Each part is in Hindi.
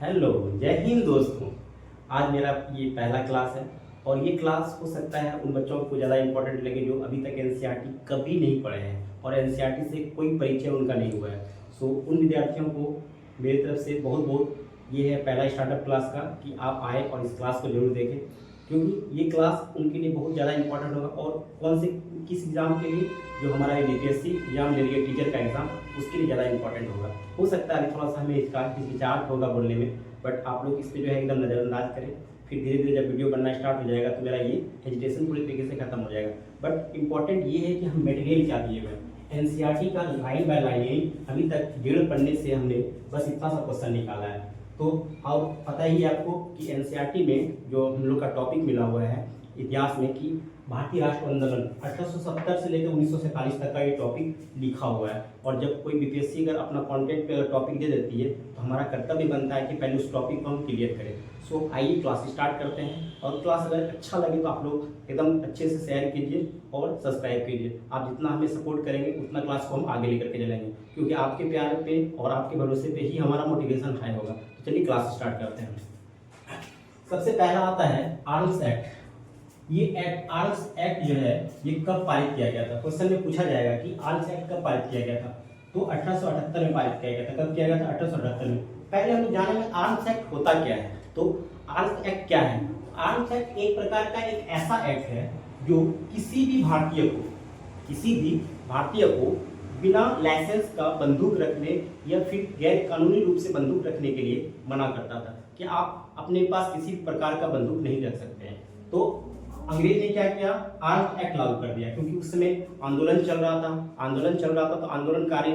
हेलो, जय हिंद दोस्तों। आज मेरा ये पहला क्लास है और ये क्लास हो सकता है उन बच्चों को ज़्यादा इम्पोर्टेंट लगे जो अभी तक एनसीईआरटी कभी नहीं पढ़े हैं और एनसीईआरटी से कोई परिचय उनका नहीं हुआ है। सो उन विद्यार्थियों को मेरी तरफ से बहुत बहुत ये है पहला स्टार्टअप क्लास का कि आप आए और इस क्लास को जरूर देखें, क्योंकि ये क्लास उनके लिए बहुत ज़्यादा इंपॉर्टेंट होगा। और कौन से किस एग्ज़ाम के लिए, जो हमारा ये बीपीएससी एग्जाम ले रही है टीचर का एग्ज़ाम, उसके लिए ज़्यादा इंपॉर्टेंट होगा। हो सकता है थोड़ा सा हमें इसका हिचकिचाहट होगा बोलने में, बट आप लोग इस पर जो है एकदम नज़रअंदाज करें। फिर धीरे धीरे जब वीडियो बनना स्टार्ट हो जाएगा तो मेरा ये हेजिटेशन पूरी तरीके से खत्म हो जाएगा। बट इंपॉर्टेंट ये है कि हम मटेरियल क्या दिए हुए हैं। एनसीईआरटी का लाइन बाय लाइन अभी तक 1.5 पन्ने से हमने बस इतना सा क्वेश्चन निकाला है। तो और पता ही है आपको कि एनसीईआरटी में जो हम लोग का टॉपिक मिला हुआ है इतिहास में कि भारतीय राष्ट्र आंदोलन 1870 से लेकर 1947 तक का ये टॉपिक लिखा हुआ है। और जब कोई बीपीएससी अगर अपना कंटेंट पे अगर टॉपिक दे देती है तो हमारा कर्तव्य बनता है कि पहले उस टॉपिक को हम क्लियर करें। सो आइए क्लास स्टार्ट करते हैं। और क्लास अगर अच्छा लगे तो आप लोग एकदम अच्छे से शेयर कीजिए और सब्सक्राइब कीजिए। आप जितना हमें सपोर्ट करेंगे उतना क्लास को हम आगे लेकर के चलेंगे, क्योंकि आपके प्यार पे और आपके भरोसे पे ही हमारा मोटिवेशन हाई होगा। तो चलिए क्लास स्टार्ट करते हैं। सबसे पहला आता है आर्म्स एक्ट। ये एक्ट, आर्म्स एक्ट जो है ये कब पारित किया गया था? क्वेश्चन में पूछा जाएगा कि आर्म्स एक्ट कब पारित किया गया था। तो 1878 में पारित किया गया था। कब किया गया था? 1878 में। पहले हम लोग जानेंगे आर्म्स एक्ट होता क्या है। तो आर्म्स एक्ट क्या है? आर्म्स एक्ट एक प्रकार का एक ऐसा एक्ट है जो किसी भी भारतीय को बिना लाइसेंस का बंदूक रखने या फिर गैर कानूनी रूप से बंदूक रखने के लिए मना करता था कि आप अपने पास किसी भी प्रकार का बंदूक नहीं रख सकते हैं। तो अंग्रेज ने क्या किया? आर्म्स एक्ट लागू कर दिया, क्योंकि उस समय आंदोलन चल रहा था। तो आंदोलनकारी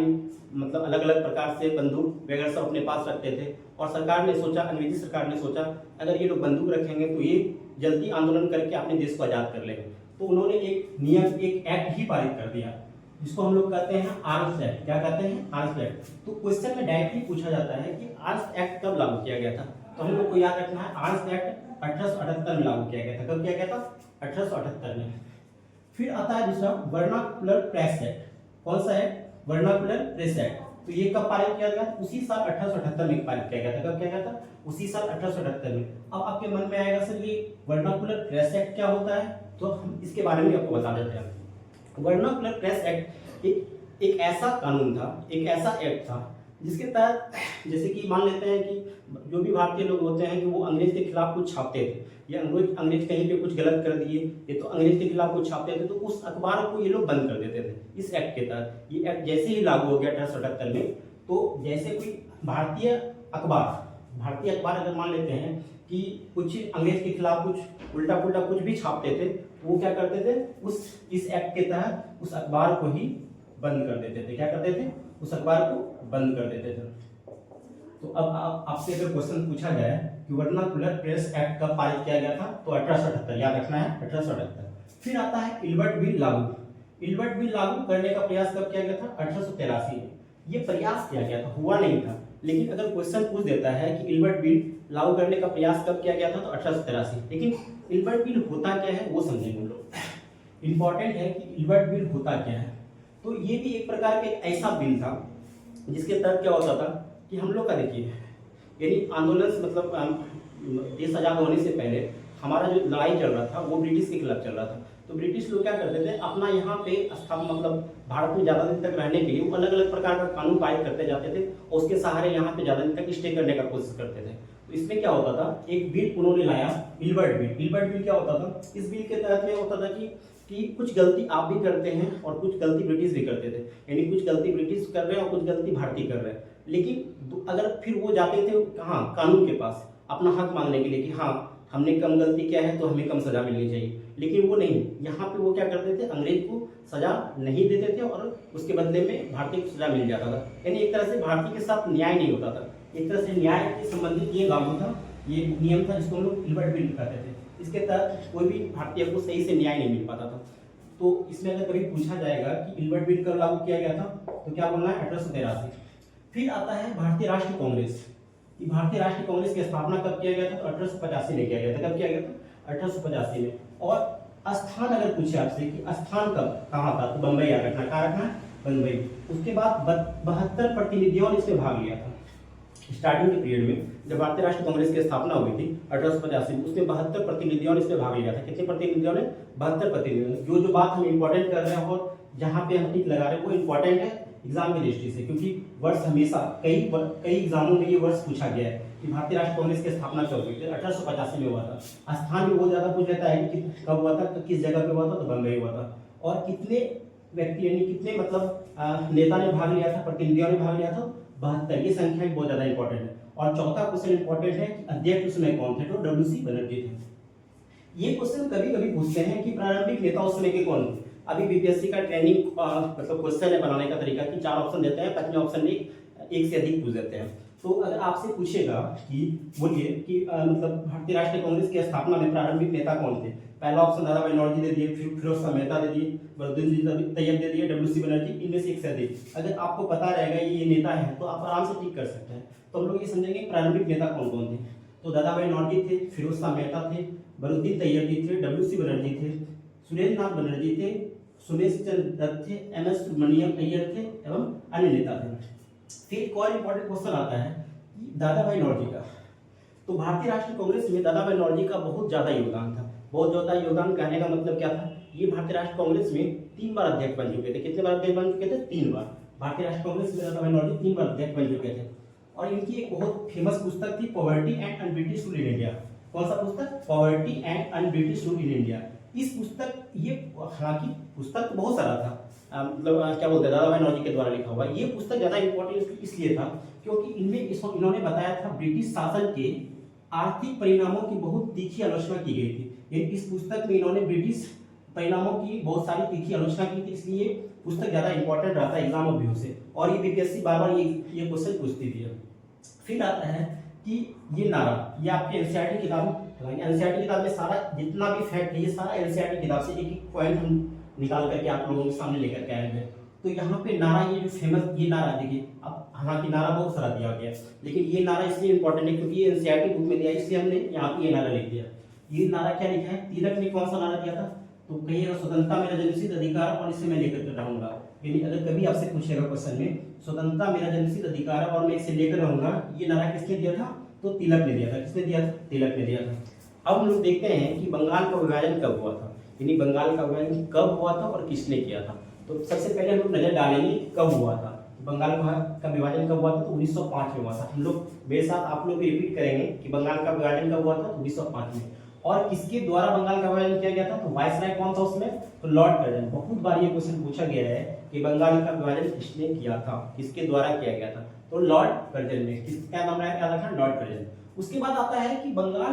मतलब अलग अलग प्रकार से बंदूक वगैरह सब अपने पास रखते थे। और सरकार ने सोचा, अंग्रेजी सरकार ने सोचा अगर ये लोग बंदूक रखेंगे तो ये जल्दी आंदोलन करके अपने देश को आज़ाद कर लेंगे। तो उन्होंने एक नियम, एक एक्ट ही पारित कर दिया जिसको हम लोग कहते हैं आर्म्स एक्ट। क्या कहते हैं? Arms act. तो क्वेश्चन में डायरेक्टली पूछा जाता है कि आर्म्स एक्ट कब लागू किया गया था। तो हम लोग को याद रखना है आर्म्स एक्ट 1878 में लागू किया गया था। कब किया गया था? 1878 में। फिर आता है दूसरा वर्नाकुलर प्रेस एक्ट। कौन सा है? Vernacular press act. तो ये कब पारित किया गया? उसी साल 1878 में पारित किया गया था। कब किया गया था? उसी साल 1878 में। अब आपके मन में आएगा सर ये वर्नाकुलर प्रेस एक्ट क्या होता है? तो हम इसके बारे में आपको बता देते हैं। वर्नाकुलर प्रेस एक्ट एक ऐसा कानून था, एक ऐसा एक्ट था जिसके तहत जैसे कि मान लेते हैं कि जो भी भारतीय लोग होते हैं कि वो अंग्रेज के खिलाफ कुछ छापते थे या अंग्रेज कहीं पे कुछ गलत कर दिए ये तो अंग्रेज के खिलाफ कुछ छापते थे, तो उस अखबार को ये लोग बंद कर देते थे इस एक्ट के तहत। ये एक्ट जैसे ही लागू हो गया 1878 में, तो जैसे कोई भारतीय अखबार अगर मान लेते हैं कि कुछ अंग्रेज के खिलाफ कुछ उल्टा पुल्टा कुछ भी छापते थे, वो क्या करते थे? इस एक्ट के तहत उस अखबार को ही बंद कर देते थे। क्या करते थे? उस अखबार को बंद कर देते थे। तो अब आपसे अगर क्वेश्चन पूछा जाए कि वर्नाकुलर प्रेस एक्ट कब पारित किया गया था, तो 1878, याद रखना है 1878। फिर आता है इल्बर्ट बिल लागू। इल्बर्ट बिल लागू करने का प्रयास कब किया गया था? 1883 में। ये प्रयास किया गया था, हुआ नहीं था। लेकिन अगर क्वेश्चन पूछ देता है कि इल्बर्ट बिल लागू करने का प्रयास कब किया गया था, तो 1883। लेकिन इल्बर्ट बिल होता क्या है वो समझेंगे हम लोग। इंपॉर्टेंट है कि इल्बर्ट बिल होता क्या है। तो ये भी एक प्रकार का ऐसा बिल था जिसके तहत क्या होता था कि हम लोग का देखिए, यानी आंदोलन से मतलब देश आज़ाद होने से पहले हमारा जो लड़ाई चल रहा था वो ब्रिटिश के खिलाफ चल रहा था। तो ब्रिटिश लोग क्या करते थे, अपना यहाँ पे स्थापना मतलब भारत में ज़्यादा दिन तक रहने के लिए वो अलग अलग प्रकार का कानून पारित करते जाते थे और उसके सहारे यहाँ पे ज़्यादा दिन तक स्टे करने का कोशिश करते थे। तो इसमें क्या होता था, एक बिल उन्होंने लाया, इल्बर्ट बिल। इल्बर्ट बिल क्या होता था? इस बिल के तहत में होता था कि कुछ गलती आप भी करते हैं और कुछ गलती ब्रिटिश भी करते थे, यानी कुछ गलती ब्रिटिश कर रहे हैं और कुछ गलती भारतीय कर रहे हैं। लेकिन अगर फिर वो जाते थे कहाँ? कानून के पास अपना हक मांगने के लिए कि हाँ हमने कम गलती किया है तो हमें कम सजा मिलनी चाहिए। लेकिन वो नहीं, यहाँ पे वो क्या करते थे, अंग्रेज को सजा नहीं देते थे और उसके बदले में भारतीय को सजा मिल जाता था। यानी एक तरह से भारतीय के साथ न्याय नहीं होता था। एक तरह से न्याय के संबंधित ये लागू था, ये नियम था जिसको हम लोग इल्बर्ट बिल कहते थे। इसके तहत कोई भी भारतीय को सही से न्याय नहीं मिल पाता था। तो इसमें अगर कभी पूछा जाएगा कि इल्बर्ट बिल कब लागू किया गया था, तो क्या बोलना है? 1883। फिर आता है भारतीय राष्ट्रीय कांग्रेस। भारतीय राष्ट्रीय कांग्रेस की स्थापना कब किया गया था? तो 1885 में किया गया था। कब किया गया था? 1885 में। और स्थान अगर पूछे आपसे कि स्थान कब कहाँ था, तो बम्बई याद रखना। कहाँ रखना है? बम्बई। उसके बाद 72 प्रतिनिधियों ने इसमें भाग लिया था। स्टार्टिंग के पीरियड में जब भारतीय राष्ट्रीय कांग्रेस की स्थापना हुई थी 1885 में, उसमें 72 प्रतिनिधियों ने इसमें भाग लिया था। कितने प्रतिनिधियों ने? 72 प्रतिनिधियों ने। जो जो बात हम इंपॉर्टेंट कर रहे हैं और जहाँ पे हम टिक लगा रहे हैं वो इंपॉर्टेंट है एग्जाम की दृष्टि से, क्योंकि वर्ष हमेशा कई एग्जामों में ये वर्ष पूछा गया है कि भारतीय राष्ट्रीय कांग्रेस की स्थापना कब हुई थी। 1885 में हुआ था। स्थान भी बहुत ज्यादा पूछ लेता है कि कब हुआ था, किस जगह पे हुआ था, तो बम्बई हुआ था। और कितने व्यक्ति यानी कितने मतलब नेता ने भाग लिया था, प्रतिनिधियों ने भाग लिया था? 72। ये संख्या भी बहुत ज्यादा इंपॉर्टेंट है। और चौथा क्वेश्चन इंपॉर्टेंट है कि अध्यक्ष उस समय कौन थे? तो डब्ल्यू.सी. बनर्जी थे। ये क्वेश्चन कभी कभी पूछते हैं कि प्रारंभिक नेता उस समय के कौन थे। अभी बीपीएससी का ट्रेनिंग मतलब क्वेश्चन है बनाने का तरीका कि 4 ऑप्शन देते हैं, 5वें ऑप्शन में एक से अधिक पूछ देते हैं। तो अगर आपसे पूछेगा कि बोलिए कि मतलब भारतीय राष्ट्रीय कांग्रेस की स्थापना में प्रारंभिक नेता कौन थे? पहला ऑप्शन दादा भाई नौरोजी दे दिए, फिर फिरोज शाह मेहता दे दिए, बदरुद्दीन तैयब दे दिए, डब्ल्यू.सी. बनर्जी, इनमें से एक से अधिक। अगर आपको पता रहेगा ये नेता है तो आप आराम से टिक कर सकते हैं। तो हम लोग ये समझेंगे प्रारंभिक नेता कौन कौन थे। तो दादा भाई नौरोजी थे, फिरोज शाह मेहता थे, बदरुद्दीन तैयब जी थे, डब्ल्यू.सी. बनर्जी थे, सुरेंद्र नाथ बनर्जी थे, सुरेश चंद्र दत्त थे, एम.एस. सुब्रमण्यम अय्यर थे एवं अन्य नेता थे। फिर एक और इंपॉर्टेंट क्वेश्चन आता है कि दादा भाई नौरोजी का। तो भारतीय राष्ट्रीय कांग्रेस में दादा भाई नौरोजी का बहुत ज्यादा योगदान था। बहुत ज्यादा योगदान कहने का मतलब क्या था? ये भारतीय राष्ट्रीय कांग्रेस में 3 बार अध्यक्ष बन चुके थे। कितने बार अध्यक्ष बन चुके थे? 3 बार। भारतीय राष्ट्रीय कांग्रेस में दादा भाई नौरोजी 3 बार अध्यक्ष बन चुके थे। और इनकी एक बहुत फेमस पुस्तक थी poverty and un-British rule in India. कौन सा पुस्तक? Poverty and un-British rule in India. इस पुस्तक, ये हालांकि पुस्तक तो बहुत सारा था, मतलब क्या बोलते हैं, दादा भाई नौरोजी के द्वारा लिखा हुआ। ये पुस्तक ज्यादा इंपॉर्टेंट इसलिए था क्योंकि इनमें इन्होंने बताया था ब्रिटिश शासन के आर्थिक परिणामों की बहुत तीखी आलोचना की गई थी। इस पुस्तक में इन्होंने ब्रिटिश परिणामों की बहुत सारी तीखी आलोचना की थी, इसलिए पुस्तक ज्यादा इंपॉर्टेंट रहता है एग्जाम ऑफ व्यू से। और ये बीपीएससी बार बार ये क्वेश्चन पूछती थी। फिर आता है कि ये नारा, ये आपके एनसीईआरटी किताब, एनसीईआरटी किताब में सारा जितना भी फैक्ट है ये सारा एनसीईआरटी किताब से एक एक पॉइंट हम निकाल करके आप लोगों के सामने लेकर के आएंगे। तो यहाँ पे नारा, ये जो फेमस ये नारा देखिए, अब हालांकि नारा बहुत सारा दिया गया लेकिन ये नारा इसलिए इंपॉर्टेंट है क्योंकि ये एनसीईआरटी बुक में दिया, इसलिए हमने यहाँ पे ये नारा लिख दिया। ये नारा क्या लिखा है? तिलक ने कौन सा नारा दिया था? तो कहिएगा स्वतंत्रता मेरा जन्मसिद्ध अधिकार, और इसे मैं लेकर के रहूंगा। यानी अगर कभी आपसे पूछेगा क्वेश्चन में स्वतंत्रता मेरा जन्मसिद्ध अधिकार और मैं इसे लेकर रहूंगा, ये नारा किसने दिया था? तो तिलक ने दिया था। किसने दिया था? तिलक ने दिया था। अब हम लोग देखते हैं कि बंगाल का विभाजन कब हुआ था, यानी बंगाल का विभाजन कब हुआ था और किसने किया था। तो सबसे पहले हम लोग नजर डालेंगे कब हुआ था। बंगाल का विभाजन कब हुआ था? तो 1905 में हुआ था। हम लोग मेरे साथ आप लोग भी रिपीट करेंगे कि बंगाल का विभाजन कब हुआ था? 1905 में। और किसके द्वारा बंगाल का विभाजन किया गया था? तो वायसराय कौन था उसमें? तो लॉर्ड कर्जन। बहुत बार ये क्वेश्चन पूछा गया है कि बंगाल का विभाजन किसने किया था, किसके द्वारा किया गया था? तो लॉर्ड कर्जन ने। किसका नाम क्या रखा? Lord Curzon. उसके बाद आता है कि बंगाल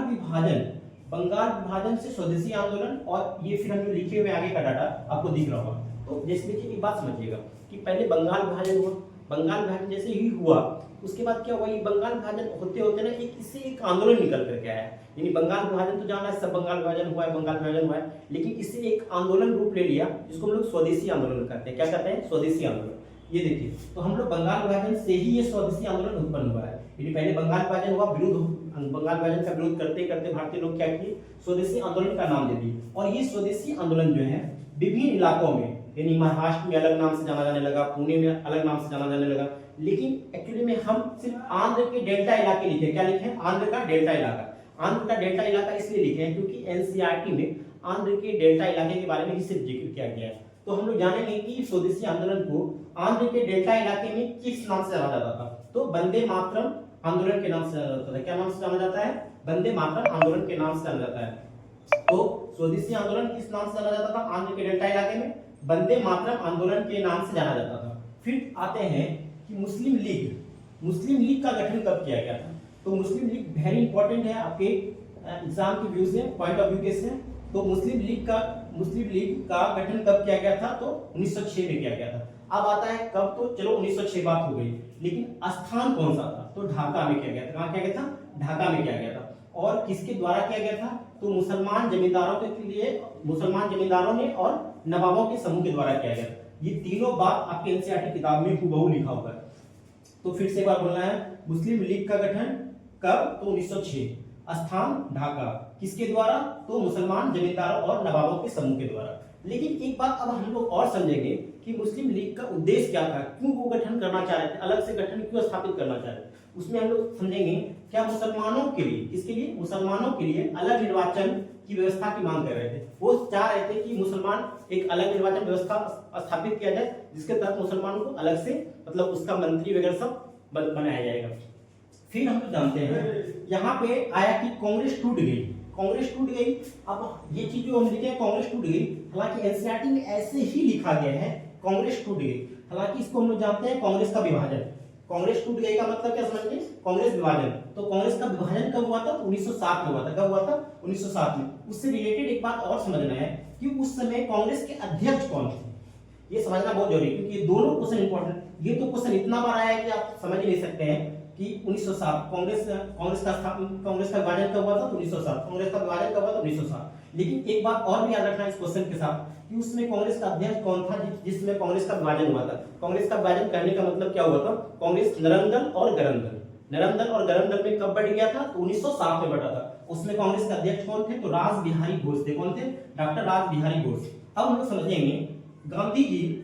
विभाजन से स्वदेशी आंदोलन, और ये फिर हम जो लिखे हुए आगे का डाटा आपको दिख रहा होगा। तो जैसे देखिए एक बात समझिएगा कि पहले बंगाल विभाजन हुआ, बंगाल विभाजन जैसे ही हुआ उसके बाद क्या हुआ, ये बंगाल विभाजन होते होते ना इससे एक आंदोलन निकल करके आया। यानी बंगाल विभाजन तो जाना है, सब बंगाल विभाजन हुआ है, बंगाल विभाजन हुआ है, लेकिन इससे एक आंदोलन रूप ले लिया जिसको हम लोग स्वदेशी आंदोलन कहते हैं। क्या कहते हैं? स्वदेशी आंदोलन। ये देखिए, तो हम लोग बंगाल विभाजन से ही ये स्वदेशी आंदोलन उत्पन्न हुआ है। यानी पहले बंगाल विभाजन हुआ, बंगाल विभाजन का विरोध करते करते भारतीय लोग क्या किए? स्वदेशी आंदोलन का नाम दे दिए। और ये स्वदेशी आंदोलन जो है विभिन्न इलाकों में, यानी महाराष्ट्र में अलग नाम से जाना जाने लगा, पुणे में अलग नाम से जाना जाने लगा, लेकिन एक्चुअली में हम सिर्फ आंध्र के डेल्टा इलाके लिखे। क्या लिखे? आंध्र का डेल्टा इलाका। आंध्र का डेल्टा इलाका इसलिए लिखे हैं क्योंकि एनसीईआरटी में आंध्र के डेल्टा इलाके के बारे में ही सिर्फ जिक्र किया गया है। तो हम लोग जानेंगे कि स्वदेशी आंदोलन को आंध्र के डेल्टा इलाके में किस नाम से जाना जाता था? तो वंदे मातरम आंदोलन के नाम से जाना जाता था। क्या नाम से जाना जाता है? वंदे मातरम आंदोलन के नाम से जाना जाता है। तो स्वदेशी आंदोलन किस नाम से जाना जाता था? आंध्र के डेल्टा इलाके में वंदे मातरम आंदोलन के नाम से जाना जाता था। फिर आते हैं कि मुस्लिम लीग का गठन कब किया गया था? तो मुस्लिम लीग वेरी इंपॉर्टेंट है आपके एग्जाम के व्यू से, पॉइंट ऑफ व्यू से। तो मुस्लिम लीग का गठन कब किया गया था? तो 1906 में किया गया था। अब आता है कब, तो चलो 1906 बात हो गई, लेकिन स्थान कौन सा था? तो ढाका में किया गया था। कहाँ किया गया था? ढाका में किया गया था। और किसके द्वारा किया गया था? तो मुसलमान जमींदारों ने और नवाबों के समूह के द्वारा किया गया। ये तीनों बात आपके एनसीईआरटी किताब में हूबहू लिखा हुआ है। तो फिर से एक बार बोलना है, मुस्लिम लीग का गठन कब? तो 1906। स्थान ढाका। किसके द्वारा? तो मुसलमान जमींदारों और नवाबों के समूह के द्वारा। लेकिन एक बात अब हम लोग और समझेंगे कि मुस्लिम लीग का उद्देश्य क्या था, क्यों वो गठन करना चाह रहे थे, अलग से गठन क्यों स्थापित करना चाह रहे थे। उसमें हम लोग समझेंगे क्या मुसलमानों के लिए, किसके लिए, मुसलमानों के लिए अलग निर्वाचन की व्यवस्था की मांग कर रहे थे। वो चाह रहे थे कि मुसलमान एक अलग निर्वाचन व्यवस्था स्थापित किया जाए जिसके तहत मुसलमानों को अलग से मतलब उसका मंत्री वगैरह सब बनाया जाएगा। फिर हम जानते हैं यहाँ पे आया कि कांग्रेस टूट गई, कांग्रेस टूट गई। अब ये चीज जो हम लिखे हैं कांग्रेस टूट गई, हालांकि एनसीईआरटी में ऐसे ही लिखा गया है कांग्रेस टूट गई, हालांकि इसको हम लोग जानते हैं कांग्रेस का विभाजन। कांग्रेस टूट गई का मतलब क्या समझते हैं, कांग्रेस विभाजन। तो कांग्रेस का विभाजन कब हुआ था, 1907 में हुआ था। कब हुआ था, 1907 में। उससे रिलेटेड एक बात और समझना है कि उस समय कांग्रेस के अध्यक्ष कौन थे, ये समझना बहुत जरूरी है, क्योंकि ये दोनों क्वेश्चन इंपॉर्टेंट। ये तो क्वेश्चन इतना बार आया है कि आप समझ नहीं सकते हैं कि 1907 कांग्रेस का विभाजन कब हुआ था, 1907। कांग्रेस का विभाजन कब हुआ था, 1907। लेकिन एक बात और भी याद रखना इस क्वेश्चन के साथ कि उसमें कांग्रेस का अध्यक्ष कौन था जिसमें कांग्रेस का विभाजन हुआ था। कांग्रेस का विभाजन करने का मतलब क्या हुआ था, कांग्रेस नरम दल और गरम दल, नरम दल और गरम दल में कब बढ़ गया था, तो 1907 में बढ़ा था। उसमें कांग्रेस के अध्यक्ष कौन थे, तो रास बिहारी घोष थे। कौन थे, डॉक्टर रास बिहारी घोष। अब हम लोग समझेंगे गांधी जी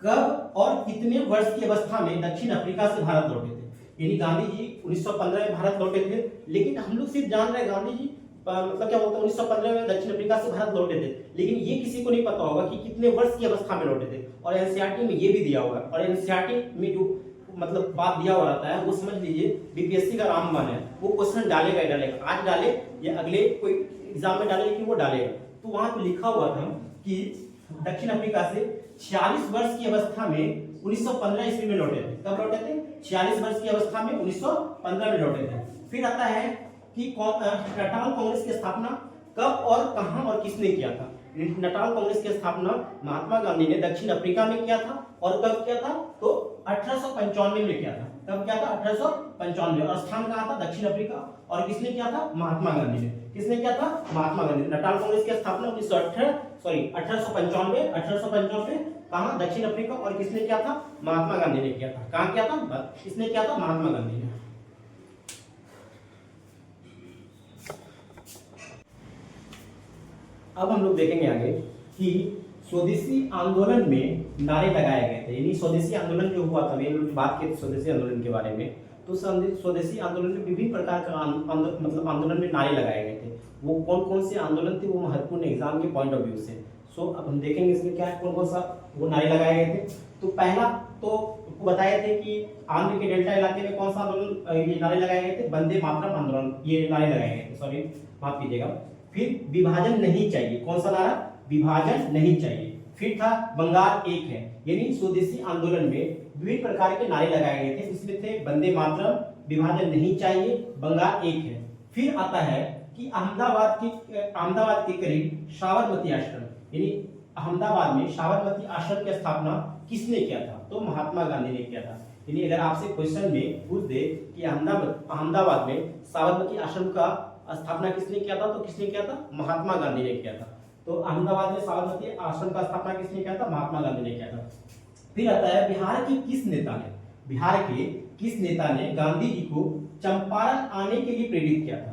कब और कितने वर्ष की अवस्था में दक्षिण अफ्रीका से भारत लौटे थे। यानी गांधी जी 1915 में भारत लौटे थे, लेकिन हम लोग सिर्फ जान रहे हैं गांधी जी मतलब क्या बोलते हैं 1915 में दक्षिण अफ्रीका से भारत लौटे थे, लेकिन ये किसी को नहीं पता होगा कि कितने वर्ष की अवस्था में लौटे थे। और एनसीईआरटी में ये भी दिया होगा, और एनसीईआरटी में जो मतलब बात दिया हुआ रहता है वो समझ लीजिए बीपीएससी का रामबाण है, वो क्वेश्चन डालेगा ही डालेगा, आज डाले या अगले कोई एग्जाम में डाले, लेकिन वो डालेगा। तो वहां पे लिखा हुआ था कि दक्षिण अफ्रीका से 46 वर्ष की अवस्था में 1915 ईस्वी में लौटे थे। कब लौटे थे, 46 वर्ष की अवस्था में 1915 में लौटे थे। फिर आता है कि नटाल कांग्रेस की स्थापना कब और कहां और किसने किया था। नटाल कांग्रेस की स्थापना महात्मा गांधी ने दक्षिण अफ्रीका में किया था, और कब किया था, तो 1895 में किया था। कब किया था, 1895। और स्थान कहां था, दक्षिण अफ्रीका। और किसने किया था, महात्मा गांधी ने। किसने किया था, महात्मा गांधी। नटाल कांग्रेस की स्थापना 1895 कहां, दक्षिण अफ्रीका। और किसने किया था, महात्मा गांधी ने किया था। कहां किया था, किसने किया था, महात्मा गांधी ने। अब हम लोग देखेंगे आगे कि स्वदेशी आंदोलन में नारे लगाए गए थे। यानी स्वदेशी आंदोलन जो हुआ था, हम लोग बात की स्वदेशी आंदोलन के बारे में, तो स्वदेशी आंदोलन में विभिन्न प्रकार का मतलब आंदोलन में नारे लगाए गए थे। वो कौन कौन से आंदोलन थे, वो महत्वपूर्ण एग्जाम के पॉइंट ऑफ व्यू से। सो अब हम देखेंगे इसमें क्या है, कौन कौन सा वो नारे लगाए गए थे। तो पहला तो बताए थे कि आंध्र के डेल्टा इलाके में कौन सा आंदोलन, ये नारे लगाए गए थे, वंदे मातरम आंदोलन, ये नारे लगाए गए थे, सॉरी माफ कीजिएगा। फिर विभाजन नहीं चाहिए, कौन सा नारा, विभाजन नहीं चाहिए। फिर था बंगाल एक है। यानी स्वदेशी आंदोलन में विभिन्न प्रकार के नारे लगाए गए थे, इसमें थे वंदे मातरम, विभाजन नहीं चाहिए, बंगाल एक है। फिर आता है कि अहमदाबाद के करीब साबरमती आश्रम, यानी अहमदाबाद में साबरमती आश्रम की स्थापना किसने किया था, तो महात्मा गांधी ने किया था। यानी अगर आपसे क्वेश्चन में पूछ दे कि अहमदाबाद में साबरमती आश्रम का स्थापना किसने किया था, तो किसने किया था, महात्मा गांधी ने किया था। तो अहमदाबाद में साबरमती आश्रम का स्थापना किसने किया था, महात्मा गांधी ने किया था। फिर आता है बिहार के किस नेता ने गांधी जी को चंपारण आने के लिए प्रेरित किया था।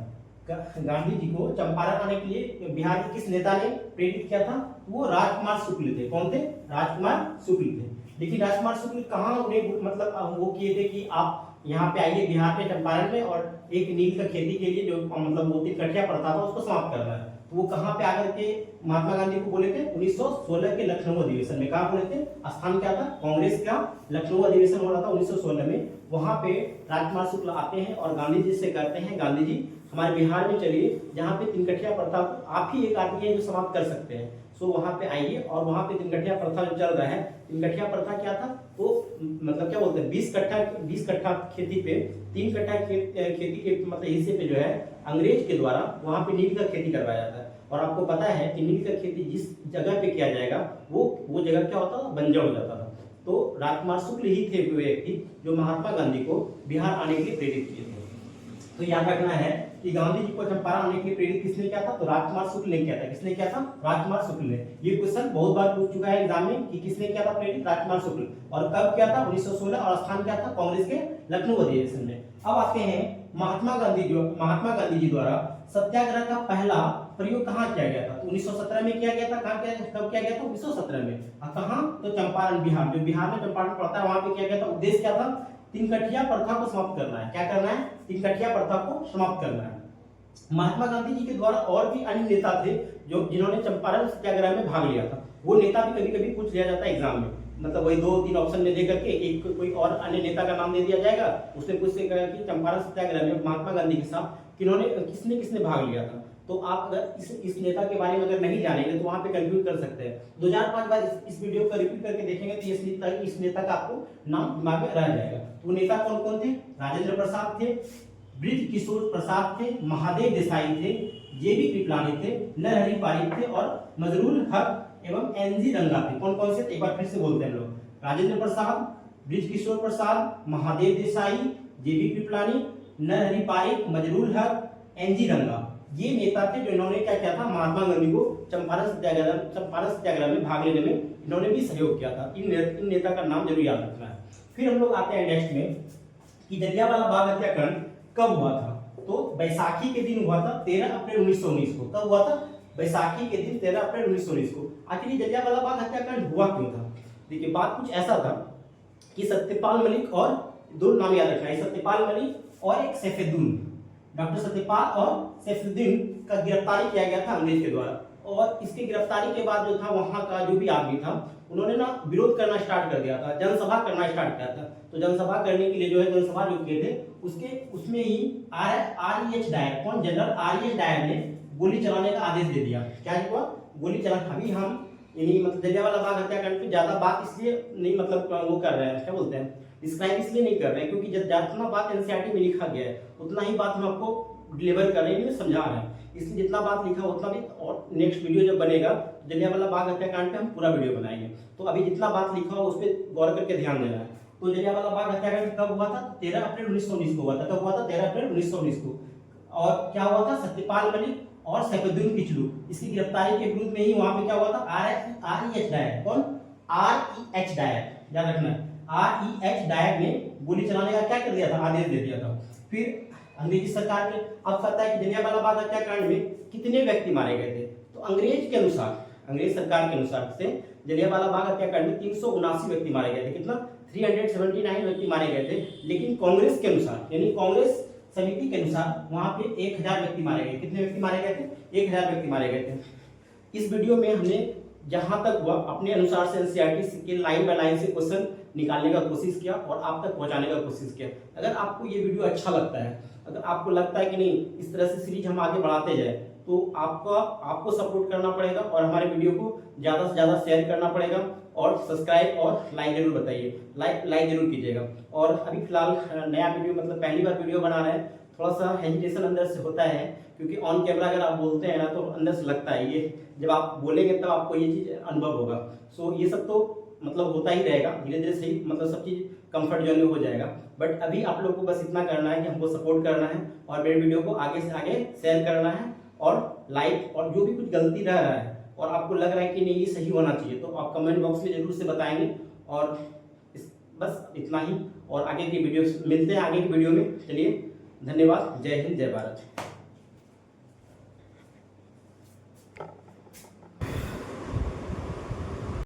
गांधी जी को चंपारण आने के लिए बिहार के किस नेता ने प्रेरित किया था, वो राजकुमार शुक्ल थे। कौन थे, राजकुमार शुक्ल थे। लेकिन राजकुमार शुक्ल कहाँ उन्हें मतलब वो किए थे कि आप यहाँ पे आइए बिहार में चंपारण में, और एक नील का खेती के लिए जो मतलब वो कठिया प्रथा था उसको समाप्त करना है। तो वो कहाँ पे आकर के महात्मा गांधी को बोले थे, 1916 के लखनऊ अधिवेशन में। कहाँ बोले थे, स्थान क्या था, कांग्रेस का लखनऊ अधिवेशन हो रहा था 1916 में। वहां पे राजकुमार शुक्ल आते हैं और गांधी जी से कहते हैं, गांधी जी हमारे बिहार में चलिए, जहाँ पे तिनकठिया प्रथा आप ही एक आदमी है जो समाप्त कर सकते हैं। सो वहां पे आइए, और वहां पे तिनकठिया प्रथा जो चल रहा है, तिनकठिया प्रथा क्या था, तो मतलब क्या बोलते हैं 20 कट्ठा खेती पे 3 कट्ठा खेती के मतलब हिस्से पे जो है अंग्रेज के द्वारा वहां पे नील का खेती करवाया जाता है। और आपको पता है कि नील का खेती जिस जगह पे किया जाएगा वो जगह क्या होता था, बंजर हो जाता था। तो राजकुमार शुक्ल ही थे व्यक्ति जो महात्मा गांधी को बिहार आने के लिए प्रेरित किए थे। तो याद रखना है कि गांधी जी को चंपारण आने के लिए प्रेरित किसने किया था, तो राजकुमार शुक्ल ने किया था। किसने किया था, राजकुमार शुक्ल ने। ये क्वेश्चन बहुत बार पूछ चुका है एग्जाम में कि किसने किया था प्रेरित, राजकुमार शुक्ल। और कब किया था, 1916। और स्थान क्या था, कांग्रेस के लखनऊ अधिवेशन में। अब आते हैं महात्मा गांधी जी द्वारा सत्याग्रह का पहला प्रयोग कहाँ किया गया था? तो 1917 में किया गया था। कब किया गया था? 1917 में। कहाँ? तो चंपारण, बिहार। जो बिहार में चंपारण पड़ता है वहां पे किया गया था। उद्देश्य क्या था? तीन कठिया प्रथा को समाप्त करना है। क्या करना है? तीन कठिया प्रथा को समाप्त करना है। महात्मा गांधी जी के द्वारा और भी अन्य नेता थे जो जिन्होंने चंपारण सत्याग्रह में भाग लिया था। वो नेता भी कभी कभी पूछ लिया जाता है एग्जाम में, मतलब वही 2-3 ऑप्शन में दे करके एक कोई और अन्य नेता का नाम दे दिया जाएगा, उसने पूछ से कहा कि चंपारण सत्याग्रह में महात्मा गांधी के साथ किसने किसने भाग लिया था। तो आप अगर इस नेता के बारे में अगर नहीं जानेंगे तो वहां पे कंफ्यूज कर सकते हैं। 2005 बार इस वीडियो को रिपीट करके देखेंगे तो इस नेता का आपको नाम दिमाग में रह जाएगा। तो नेता कौन कौन थे? राजेंद्र प्रसाद थे, ब्रिज किशोर प्रसाद थे, महादेव देसाई थे, जेबी कृपलानी थे, नरहरि पारिक थे और मजरूल हक एवं एनजी रंगा थे। कौन कौन से? एक बार फिर से बोलते हैं लोग। राजेंद्र प्रसाद, ब्रिज किशोर प्रसाद, महादेव देसाई, जेबी कृपलानी, नरहरि पारिक, मजरूल हक, एनजी रंगा। ये नेता थे जो इन्होंने क्या किया था? महात्मा गांधी को चंपारण सत्याग्रह में भाग लेने में इन्होंने भी सहयोग किया था। इन नेता का नाम जरूर याद रखना है। फिर हम लोग आते हैं नेक्स्ट में कि जलियांवाला बाग हत्याकांड कब हुआ था? तो बैसाखी के दिन हुआ था, 13 अप्रैल 1919 को। कब हुआ था? बैसाखी के दिन 13 अप्रैल 1919 को। आखिर जलियांवाला बाग हत्याकांड हुआ क्यों था? देखिए, बात कुछ ऐसा था कि सत्यपाल मलिक और दो नाम याद रखना है, सत्यपाल मलिक और एक सैफुद्दीन, डॉक्टर सत्यपाल और सैफुद्दीन का गिरफ्तारी किया गया था अंग्रेज के द्वारा। और इसकी गिरफ्तारी के बाद जो था वहां का जो भी आदमी था उन्होंने ना विरोध करना स्टार्ट कर दिया था, जनसभा करना स्टार्ट किया था। तो जनसभा करने के लिए जो है जनसभा जो किए थे उसमें ही आर.एच. डायर, कौन? General R H. डायर ने गोली चलाने का आदेश दे दिया। क्या हुआ? गोली चला। अभी हम मतलब जलियांवाला बाग हत्याकांड पे ज्यादा बात इसलिए नहीं मतलब वो कर रहे हैं, क्या बोलते हैं, डिस्क्राइब इसलिए नहीं कर रहे हैं क्योंकि जितना बात एनसीईआरटी में लिखा गया है उतना ही बात हम आपको डिलीवर कर रहे हैं, समझा रहे हैं। इसलिए जितना बात लिखा उतना भी, और नेक्स्ट वीडियो जब बनेगा जलियांवाला बाग हत्याकांड पे हम पूरा वीडियो बनाएंगे। तो अभी जितना बात लिखा हो उस पर गौर करके ध्यान देना है। तो जलियांवाला बाग हत्याकांड कब हुआ था? 13 अप्रैल 1919 को हुआ था। कब हुआ था? 13 अप्रैल 1919 को। और क्या हुआ था? सत्यपाल मलिक और सैफुद्दीन किचलू, इसकी गिरफ्तारी के विरुद्ध में ही वहां पे क्या हुआ था? आर.एच. डायर, कौन? आर.एच. डायर, याद रखना। आर.एच. डायर ने गोली चलाने का क्या कर दिया था? आदेश दे दिया था। फिर अंग्रेजी सरकार ने, अब पता है कि जलियांवाला बाग हत्याकांड में कितने व्यक्ति मारे गए थे? तो अंग्रेज सरकार के अनुसार से जलियांवाला बाग हत्याकांड में 379 व्यक्ति मारे गए थे। कितना? 379 व्यक्ति मारे गए थे। लेकिन कांग्रेस के अनुसार, यानी कांग्रेस समिति के अनुसार वहां पे 1000 व्यक्ति मारे गए। कितने व्यक्ति मारे गए थे? 1000 व्यक्ति मारे गए थे। इस वीडियो में हमने जहां तक हुआ अपने अनुसार से एनसीईआरटी के लाइन बाय लाइन से क्वेश्चन निकालने का कोशिश किया और आप तक पहुंचाने का कोशिश किया। अगर आपको ये वीडियो अच्छा लगता है, अगर आपको लगता है कि नहीं इस तरह से सीरीज हम आगे बढ़ाते जाए, तो आपको सपोर्ट करना पड़ेगा और हमारे वीडियो को ज़्यादा से ज़्यादा शेयर करना पड़ेगा और सब्सक्राइब और लाइक जरूर बताइए, लाइक जरूर कीजिएगा। और अभी फिलहाल नया वीडियो, मतलब पहली बार वीडियो बना रहे हैं, थोड़ा सा हेजिटेशन अंदर से होता है क्योंकि ऑन कैमरा अगर आप बोलते हैं ना तो अंदर से लगता है, ये जब आप बोलेंगे तब आपको ये चीज़ अनुभव होगा। सो ये सब तो मतलब होता ही रहेगा, धीरे धीरे सही मतलब सब चीज़ कंफर्ट जोन में हो जाएगा। बट अभी आप लोग को बस इतना करना है कि हमको सपोर्ट करना है और मेरे वीडियो को आगे से आगे शेयर करना है और लाइक, और जो भी कुछ गलती रह रहा है और आपको लग रहा है कि नहीं ये सही होना चाहिए तो आप कमेंट बॉक्स में जरूर से बताएंगे। और बस इतना ही, और आगे की वीडियो मिलते हैं आगे की वीडियो में। चलिए, धन्यवाद। जय हिंद, जय भारत।